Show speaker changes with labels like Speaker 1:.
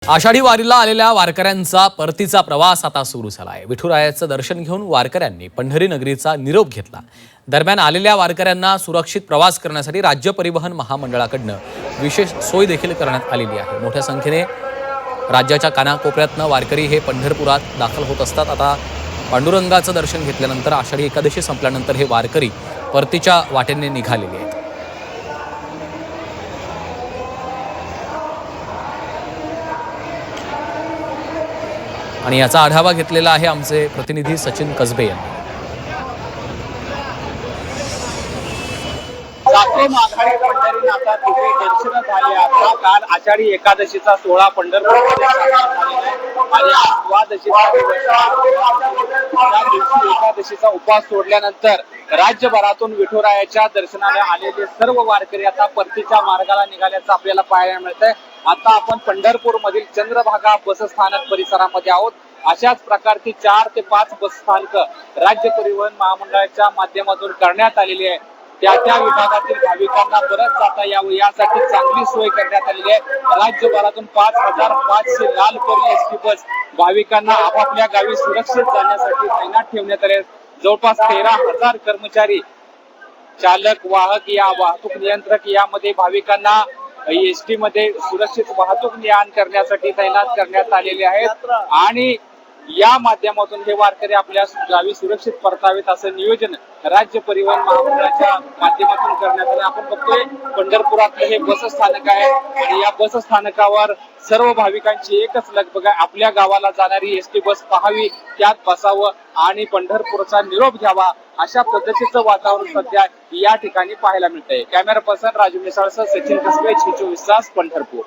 Speaker 1: आषाढी वारीला आलेल्या वारकऱ्यांचा परतीचा प्रवास आता सुरू झाला आहे। विठुरायाचं दर्शन घेऊन वारकऱ्यांनी पंढरी नगरीचा निरोप घेतला। दरम्यान आलेल्या वारकऱ्यांना सुरक्षित प्रवास करण्यासाठी राज्य परिवहन महामंडळाकडून विशेष सोय देखील करण्यात आलेली आहे। मोठ्या संख्येने राज्याच्या कानाकोपऱ्यातून वारकरी हे पंढरपुरात दाखल होत असतात। आता पांडुरंगाचं दर्शन घेतल्यानंतर आषाढी एकादशी संपल्यानंतर हे वारकरी परतीच्या वाटेने निघालेले आहेत। आणि याचा आढावा घेतलेला आहे आमचे प्रतिनिधी सचिन कसबे यांनी।
Speaker 2: माघारी पंढरी नाथा तिथे दर्शन झाले। आता काल आषाढी एकादशीचा सोहळा पंढरपूरमध्ये आणि एकादशीचा उपवास सोडल्यानंतर राज्यभरातून विठुरायाच्या दर्शनाला आलेले सर्व वारकरी आता परतीच्या मार्गाला निघाल्याचं आपल्याला पाहायला मिळतंय। आता आपण पंढरपूर मधील चंद्रभागा बसस्थानक परिसरामध्ये आहोत। अशाच प्रकारची 4 ते 5 बसस्थानक राज्य परिवहन महामंडळाच्या माध्यमातून करण्यात आलेली आहे। त्या विभागातील भाविकांना परत जाता यावं यासाठी चांगली सोय करण्यात आलेली आहे। राज्यभरातून 5500 लालपरी एसटी बस भाविकांना आपापल्या गावी सुरक्षित जाण्यासाठी तैनात ठेवण्यात आले। जवळपास 13,000 कर्मचारी, चालक, वाहक, या वाहतूक नियंत्रक यामध्ये भाविकांना एसटी मध्ये सुरक्षित वाहतूक न्यान करण्यासाठी तैनात करण्यात आलेले आहेत। आणि या माध्यमातून हे वारकरी आपल्या गावी सुरक्षित परतावेत असं नियोजन राज्य परिवहन महामंडळाच्या माध्यमातून करण्यात आलं। आपण बघतोय पंढरपुरातलं हे बसस्थानक आहे आणि या बसस्थानकावर सर्व भाविकांची एकच लगबग आहे, आपल्या गावाला जाणारी एसटी बस पाहावी, त्यात बसावं आणि पंढरपूरचा निरोप घ्यावा। अशा पद्धतीचं वातावरण सध्या या ठिकाणी पाहायला मिळतंय। कॅमेरा पर्सन राजू मिसाळसह सचिन कसबे, 24 तास, पंढरपूर।